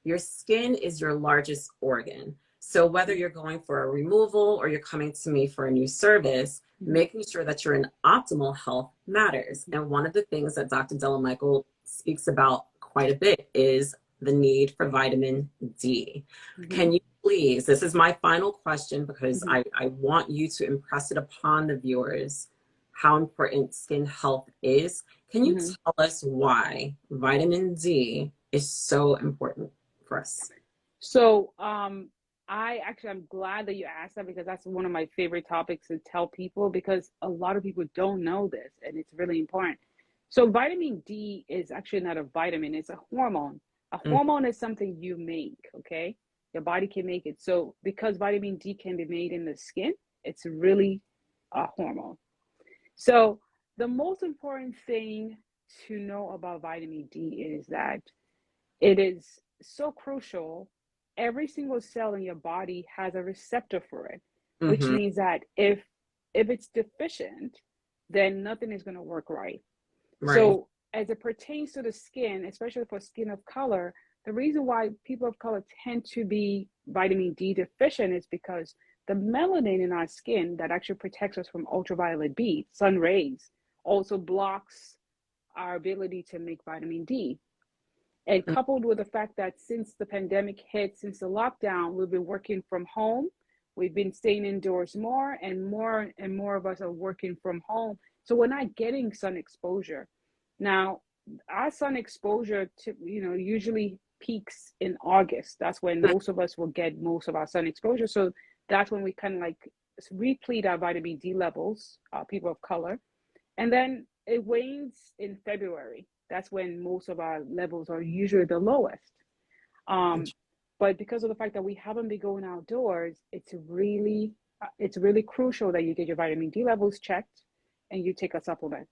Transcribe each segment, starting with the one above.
your skin is your largest organ. So whether you're going for a removal or you're coming to me for a new service, making sure that you're in optimal health matters. And one of the things that Dr. Dele-Michael speaks about quite a bit is the need for vitamin D. Can you please, this is my final question because I want you to impress it upon the viewers how important skin health is. Can you tell us why vitamin D is so important for us? So, I'm glad that you asked that, because that's one of my favorite topics to tell people, because a lot of people don't know this and it's really important. So vitamin D is actually not a vitamin, it's a hormone. A hormone is something you make, okay? Your body can make it. So because vitamin D can be made in the skin, it's really a hormone. So the most important thing to know about vitamin D is that it is so crucial. Every single cell in your body has a receptor for it, which means that if it's deficient, then nothing is going to work right. So as it pertains to the skin, especially for skin of color, the reason why people of color tend to be vitamin D deficient is because the melanin in our skin that actually protects us from ultraviolet B, sun rays, also blocks our ability to make vitamin D. And coupled with the fact that since the pandemic hit, since the lockdown, we've been working from home. We've been staying indoors more and more of us are working from home. So we're not getting sun exposure. Now, our sun exposure usually peaks in August. That's when most of us will get most of our sun exposure. So that's when we kind of like replete our vitamin D levels, people of color. And then it wanes in February. That's when most of our levels are usually the lowest. But because of the fact that we haven't been going outdoors, it's really crucial that you get your vitamin D levels checked and you take a supplement.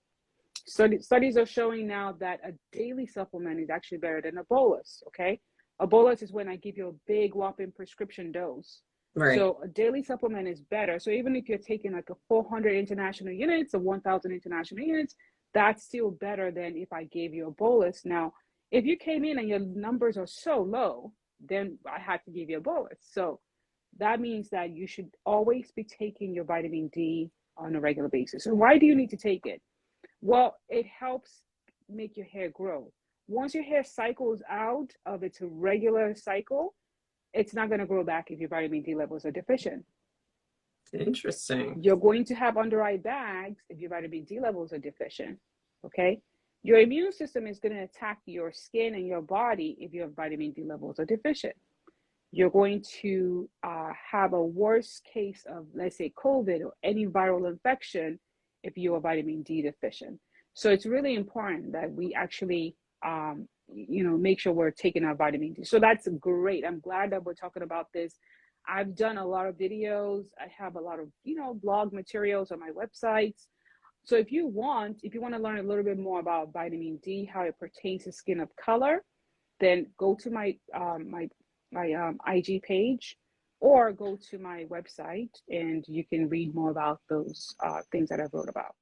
Studies are showing now that a daily supplement is actually better than a bolus, okay? A bolus is when I give you a big whopping prescription dose. So a daily supplement is better. So even if you're taking like a 400 international units or 1,000 international units, that's still better than if I gave you a bolus. Now, if you came in and your numbers are so low, then I had to give you a bolus. So that means that you should always be taking your vitamin D on a regular basis. So why do you need to take it? Well, it helps make your hair grow. Once your hair cycles out of its regular cycle, it's not going to grow back if your vitamin D levels are deficient. Interesting. You're going to have under-eye bags if your vitamin D levels are deficient, okay? Your immune system is going to attack your skin and your body if your vitamin D levels are deficient. You're going to have a worse case of, let's say, COVID or any viral infection if you are vitamin D deficient. So it's really important that we actually, make sure we're taking our vitamin D. So that's great. I'm glad that we're talking about this. I've done a lot of videos. I have a lot of, blog materials on my websites. So if you want to learn a little bit more about vitamin D, how it pertains to skin of color, then go to my IG page or go to my website and you can read more about those things that I wrote about.